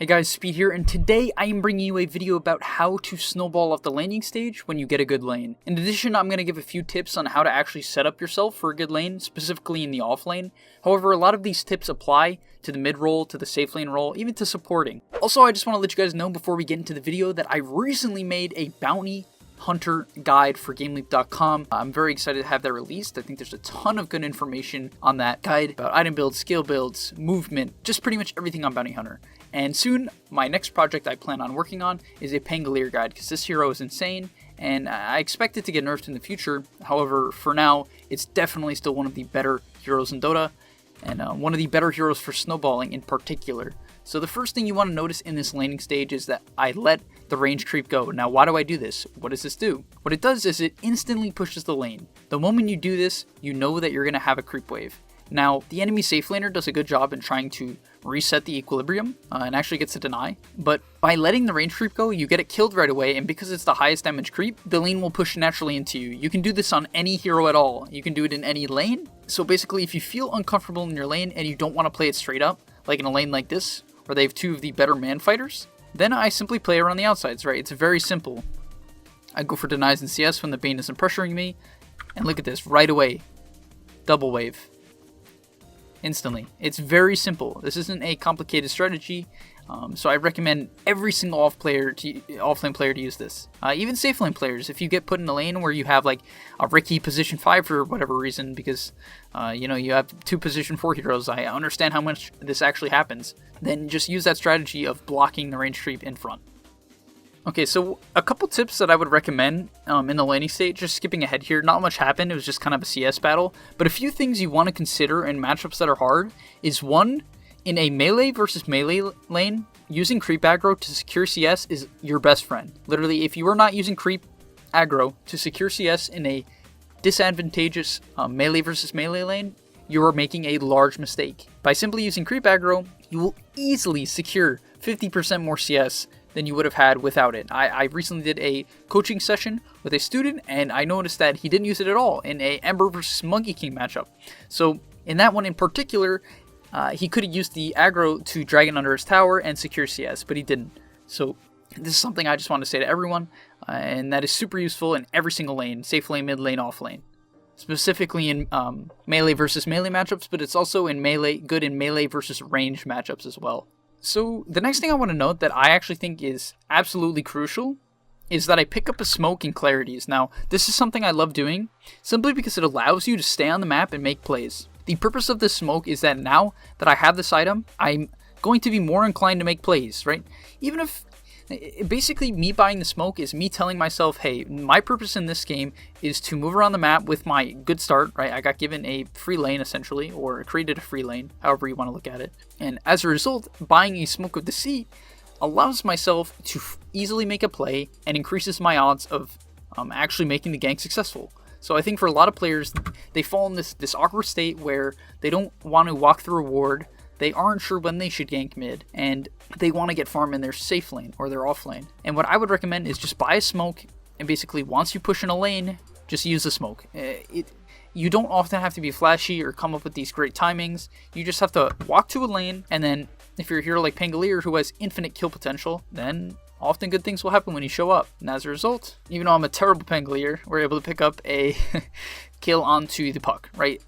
Hey guys, Speed here, and today I am bringing you a video about how to snowball off the landing stage when you get a good lane. In addition, I'm going to give a few tips on how to actually set up yourself for a good lane, specifically in the off lane. However, a lot of these tips apply to the mid role, to the safe lane role, even to supporting. Also, I just want to let you guys know before we get into the video that I recently made a bounty hunter guide for gameleap.com. I'm very excited to have that released. I think there's a ton of good information on that guide about item builds, skill builds, movement, just pretty much everything on bounty hunter. And soon, my next project I plan on working on is a Pangolier guide, because this hero is insane, and I expect it to get nerfed in the future. However, for now, it's definitely still one of the better heroes in Dota, and one of the better heroes for snowballing in particular. So the first thing you want to notice in this laning stage is that I let the range creep go. Now, why do I do this? What does this do? What it does is it instantly pushes the lane. The moment you do this, you know that you're going to have a creep wave. Now, the enemy safe laner does a good job in trying to reset the equilibrium and actually gets a deny, but by letting the range creep go, you get it killed right away, and because it's the highest damage creep, the lane will push naturally into you. You can do this on any hero at all. You can do it in any lane. So basically, if you feel uncomfortable in your lane and you don't want to play it straight up, like in a lane like this, where they have two of the better man fighters, then I simply play around the outsides, right? It's very simple. I go for denies in CS when the Bane isn't pressuring me, and look at this, right away. Double wave. Instantly. It's very simple. This isn't a complicated strategy, so I recommend every single offlane player to use this. Even safe lane players, if you get put in a lane where you have like a Ricky position 5 for whatever reason, because you have 2 position 4 heroes, I understand how much this actually happens, then just use that strategy of blocking the range creep in front. Okay, so a couple tips that I would recommend in the laning stage, just skipping ahead here, not much happened, it was just kind of a CS battle, but a few things you want to consider in matchups that are hard is, one, in a melee versus melee lane, using creep aggro to secure CS is your best friend. Literally, if you are not using creep aggro to secure CS in a disadvantageous melee versus melee lane, you are making a large mistake. By simply using creep aggro, you will easily secure 50% more CS than you would have had without it. I recently did a coaching session with a student, and I noticed that he didn't use it at all in a Ember versus Monkey King matchup. So in that one in particular, he could have used the aggro to Dragon under his tower and secure CS, but he didn't. So this is something I just want to say to everyone, and that is super useful in every single lane, safe lane, mid lane, off lane. Specifically in melee versus melee matchups, but it's also in good in melee versus range matchups as well. So the next thing I want to note that I actually think is absolutely crucial is that I pick up a smoke in clarities. Now, this is something I love doing simply because it allows you to stay on the map and make plays. The purpose of this smoke is that now that I have this item, I'm going to be more inclined to make plays, right? Even if basically me buying the smoke is me telling myself, hey, my purpose in this game is to move around the map with my good start, right? I got given a free lane essentially, or created a free lane, however you want to look at it. And as a result, buying a smoke of deceit allows myself to easily make a play and increases my odds of actually making the gank successful. So I think for a lot of players, they fall in this awkward state where they don't want to walk through a ward, they aren't sure when they should gank mid, and they want to get farm in their safe lane or their off lane. And what I would recommend is just buy a smoke, and basically once you push in a lane, just use the smoke. You don't often have to be flashy or come up with these great timings. You just have to walk to a lane, and then if you're a hero like Pangolier who has infinite kill potential, then often good things will happen when you show up. And as a result, even though I'm a terrible Pangolier, we're able to pick up a kill onto the puck, right?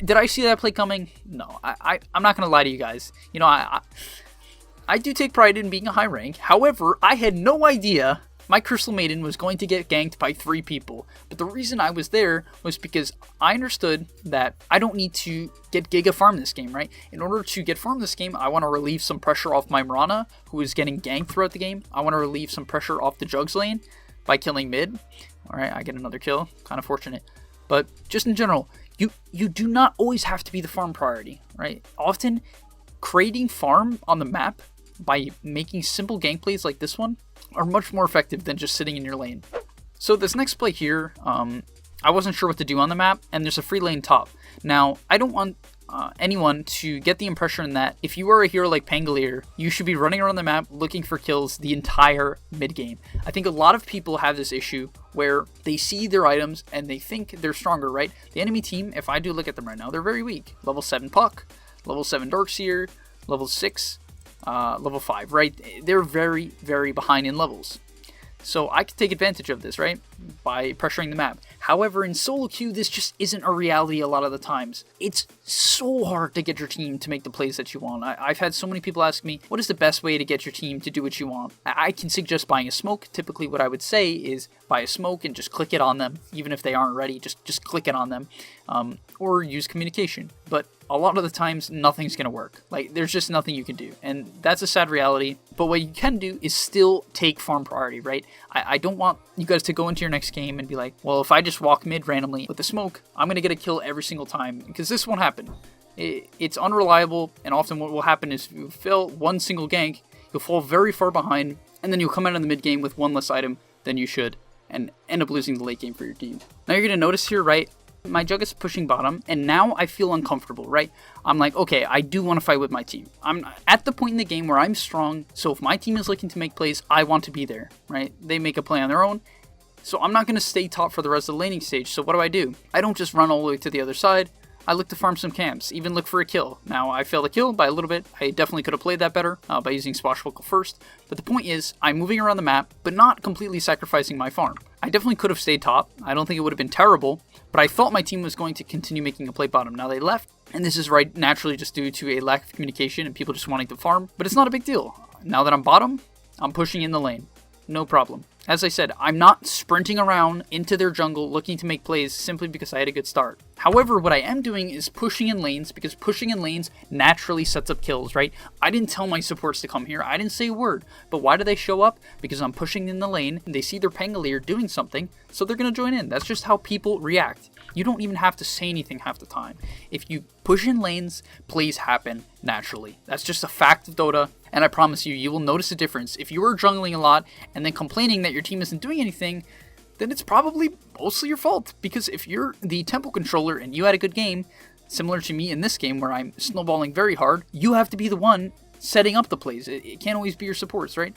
Did I see that play coming? No, I'm not going to lie to you guys. I do take pride in being a high rank. However, I had no idea my Crystal Maiden was going to get ganked by 3 people. But the reason I was there was because I understood that I don't need to get Giga farm this game, right? In order to get farm this game, I want to relieve some pressure off my Mirana, who is getting ganked throughout the game. I want to relieve some pressure off the Jugs lane by killing mid. Alright, I get another kill. Kind of fortunate. But just in general, you do not always have to be the farm priority, right? Often, creating farm on the map by making simple gank plays like this one are much more effective than just sitting in your lane. So this next play here, I wasn't sure what to do on the map, and there's a free lane top. Now, I don't want anyone to get the impression that if you are a hero like Pangolier, you should be running around the map looking for kills the entire mid game. I think a lot of people have this issue where they see their items and they think they're stronger, right? The enemy team, if I do look at them right now, they're very weak. Level 7 Puck, level 7 Darkseer, level 6 level 5, right? They're very, very behind in levels. So I could take advantage of this, right? By pressuring the map. However, in solo queue, this just isn't a reality a lot of the times. It's so hard to get your team to make the plays that you want. I've had so many people ask me, what is the best way to get your team to do what you want? I can suggest buying a smoke. Typically what I would say is buy a smoke and just click it on them. Even if they aren't ready, just click it on them. Or use communication. But a lot of the times, nothing's going to work. Like, there's just nothing you can do. And that's a sad reality. But what you can do is still take farm priority, right? I don't want you guys to go into your next game and be like, well, if I just walk mid randomly with the smoke, I'm going to get a kill every single time. Because this won't happen. It's unreliable. And often what will happen is if you fail one single gank, you'll fall very far behind. And then you'll come out in the mid game with one less item than you should. And end up losing the late game for your team. Now you're going to notice here, right? My jug is pushing bottom, and now I feel uncomfortable, right? I'm like, okay, I do want to fight with my team. I'm at the point in the game where I'm strong, so if my team is looking to make plays, I want to be there, right? They make a play on their own, so I'm not going to stay top for the rest of the laning stage. So what do? I don't just run all the way to the other side. I look to farm some camps, even look for a kill. Now, I failed a kill by a little bit. I definitely could have played that better by using Swashbuckle first. But the point is, I'm moving around the map, but not completely sacrificing my farm. I definitely could have stayed top. I don't think it would have been terrible, but I thought my team was going to continue making a play bottom. Now they left, and this is right naturally just due to a lack of communication and people just wanting to farm, but it's not a big deal. Now that I'm bottom, I'm pushing in the lane. No problem. As I said, I'm not sprinting around into their jungle looking to make plays simply because I had a good start. However, what I am doing is pushing in lanes, because pushing in lanes naturally sets up kills, right? I didn't tell my supports to come here. I didn't say a word. But why do they show up? Because I'm pushing in the lane, and they see their Pangolier doing something, so they're going to join in. That's just how people react. You don't even have to say anything half the time. If you push in lanes, plays happen naturally. That's just a fact of Dota, and I promise you, you will notice a difference. If you are jungling a lot and then complaining that your team isn't doing anything, then it's probably mostly your fault. Because if you're the tempo controller and you had a good game, similar to me in this game where I'm snowballing very hard, you have to be the one setting up the plays. It can't always be your supports, right?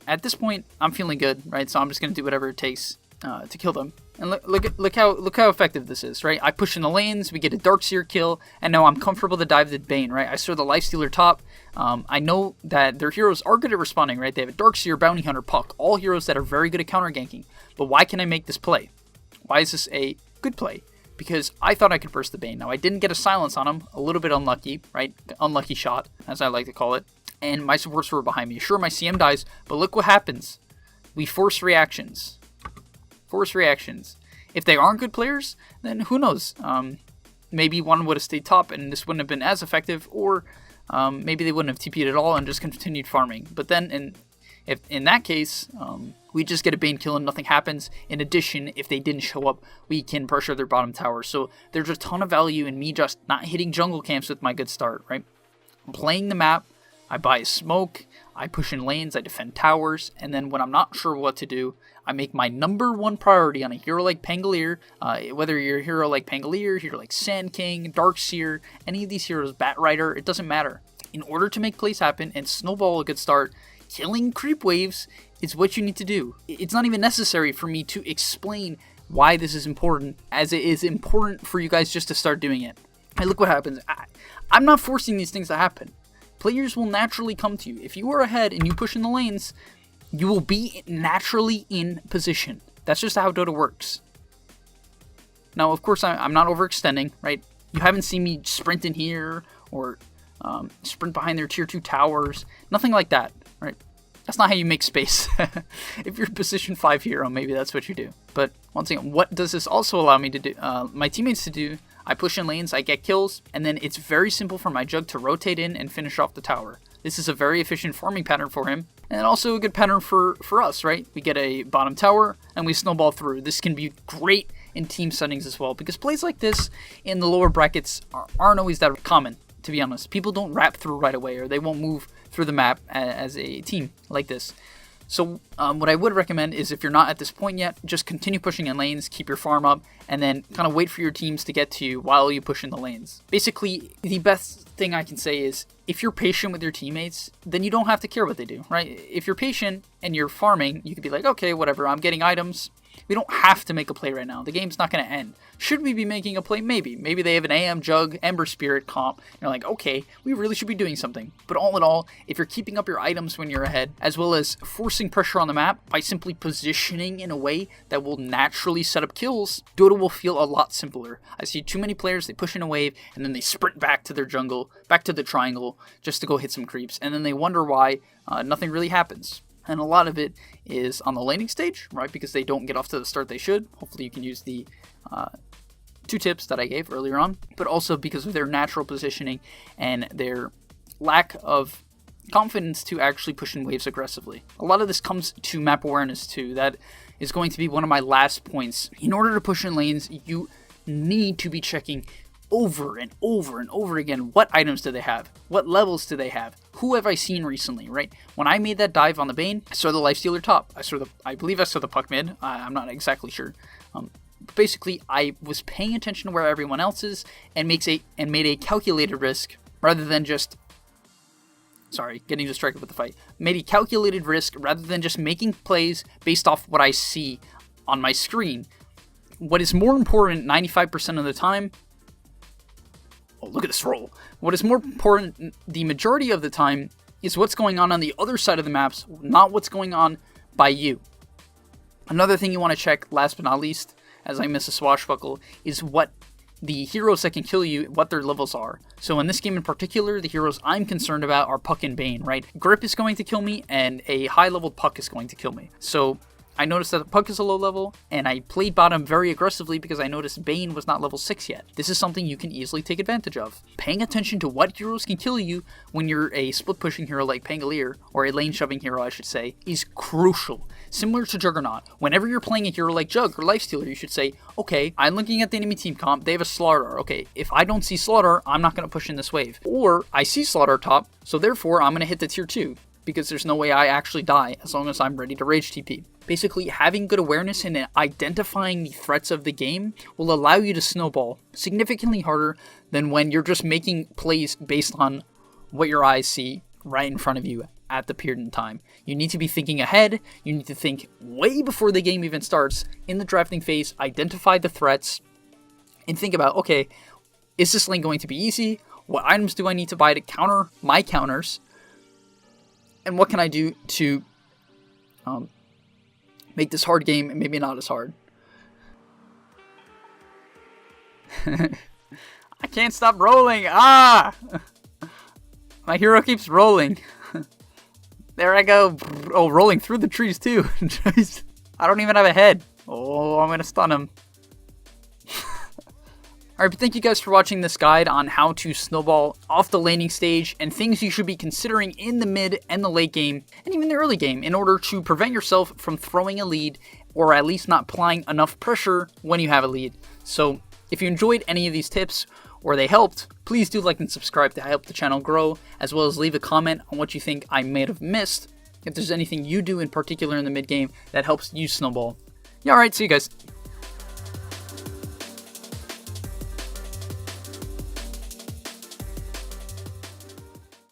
At this point, I'm feeling good, right? So I'm just going to do whatever it takes to kill them. And look how effective this is, right? I push in the lanes, we get a Darkseer kill, and now I'm comfortable to dive the Bane, right? I saw the Lifestealer top. I know that their heroes are good at responding, right? They have a Darkseer, Bounty Hunter, Puck, all heroes that are very good at counter ganking. But why can I make this play? Why is this a good play? Because I thought I could burst the Bane. Now, I didn't get a silence on him, a little bit unlucky, right? Unlucky shot, as I like to call it. And my supports were behind me. Sure, my CM dies, but look what happens. We force reactions. Force reactions. If they aren't good players, then who knows? Maybe one would have stayed top and this wouldn't have been as effective, or maybe they wouldn't have TP'd at all and just continued farming. But then, if in that case, we just get a Bane kill and nothing happens. In addition, if they didn't show up, we can pressure their bottom tower. So there's a ton of value in me just not hitting jungle camps with my good start, right? I'm playing the map, I buy a smoke, I push in lanes, I defend towers, and then when I'm not sure what to do, I make my number one priority on a hero like Pangolier, whether you're a hero like Pangolier, hero like Sand King, Darkseer, any of these heroes, Bat Rider, it doesn't matter. In order to make plays happen and snowball a good start, killing creep waves is what you need to do. It's not even necessary for me to explain why this is important, as it is important for you guys just to start doing it. And look what happens. I'm not forcing these things to happen. Players will naturally come to you. If you are ahead and you push in the lanes, you will be naturally in position. That's just how Dota works. Now, of course, I'm not overextending, right? You haven't seen me sprint in here or sprint behind their tier 2 towers. Nothing like that, right? That's not how you make space. If you're a position 5 hero, maybe that's what you do. But once again, what does this also allow me to do? My teammates to do? I push in lanes, I get kills, and then it's very simple for my jug to rotate in and finish off the tower. This is a very efficient farming pattern for him, and also a good pattern for us, right? We get a bottom tower, and we snowball through. This can be great in team settings as well, because plays like this in the lower brackets aren't always that common, to be honest. People don't wrap through right away, or they won't move through the map as a team like this. So what I would recommend is if you're not at this point yet, just continue pushing in lanes, keep your farm up, and then kind of wait for your teams to get to you while you push in the lanes. Basically, the best thing I can say is if you're patient with your teammates, then you don't have to care what they do, right? If you're patient and you're farming, you could be like, okay, whatever, I'm getting items, We don't have to make a play right now. The game's not going to end. Should we be making a play? Maybe. Maybe they have an AM Jug, Ember Spirit comp. You're like, okay, we really should be doing something. But all in all, if you're keeping up your items when you're ahead, as well as forcing pressure on the map by simply positioning in a way that will naturally set up kills, Dota will feel a lot simpler. I see too many players, they push in a wave, and then they sprint back to their jungle, back to the triangle, just to go hit some creeps, and then they wonder why nothing really happens. And a lot of it is on the laning stage, right? Because they don't get off to the start they should. Hopefully you can use the 2 tips that I gave earlier on. But also because of their natural positioning and their lack of confidence to actually push in waves aggressively. A lot of this comes to map awareness too. That is going to be one of my last points. In order to push in lanes, you need to be checking over and over and over again, what items do they have? What levels do they have? Who have I seen recently, right? When I made that dive on the Bane, I saw the Lifestealer top. I believe I saw the puck mid. I'm not exactly sure. But basically, I was paying attention to where everyone else is and made a calculated risk rather than just getting distracted with the fight. Made a calculated risk rather than just making plays based off what I see on my screen. What is more important 95% of the time, oh, look at this roll. What is more important the majority of the time is what's going on the other side of the maps, not what's going on by you. Another thing you want to check, last but not least, as I miss a swashbuckle, is what the heroes that can kill you, what their levels are. So in this game in particular, the heroes I'm concerned about are Puck and Bane, right? Grip is going to kill me, and a high-leveled Puck is going to kill me. So I noticed that the Puck is a low level, and I played bottom very aggressively because I noticed Bane was not level 6 yet. This is something you can easily take advantage of. Paying attention to what heroes can kill you when you're a split-pushing hero like Pangolier, or a lane-shoving hero I should say, is crucial. Similar to Juggernaut, whenever you're playing a hero like Jug or Lifestealer, you should say, okay, I'm looking at the enemy team comp, they have a Slaughter. Okay, if I don't see Slaughter, I'm not going to push in this wave. Or, I see Slaughter top, so therefore I'm going to hit the tier 2. Because there's no way I actually die as long as I'm ready to rage TP. Basically, having good awareness and identifying the threats of the game will allow you to snowball significantly harder than when you're just making plays based on what your eyes see right in front of you at the period in time. You need to be thinking ahead, you need to think way before the game even starts, in the drafting phase, identify the threats, and think about, okay, is this lane going to be easy? What items do I need to buy to counter my counters? And what can I do to make this hard game and maybe not as hard? I can't stop rolling. Ah! My hero keeps rolling. There I go. Oh, rolling through the trees too. Jeez. I don't even have a head. Oh, I'm going to stun him. Alright, but thank you guys for watching this guide on how to snowball off the laning stage and things you should be considering in the mid and the late game, and even the early game, in order to prevent yourself from throwing a lead, or at least not applying enough pressure when you have a lead. So, if you enjoyed any of these tips, or they helped, please do like and subscribe to help the channel grow, as well as leave a comment on what you think I may have missed, if there's anything you do in particular in the mid game that helps you snowball. Yeah, alright, see you guys.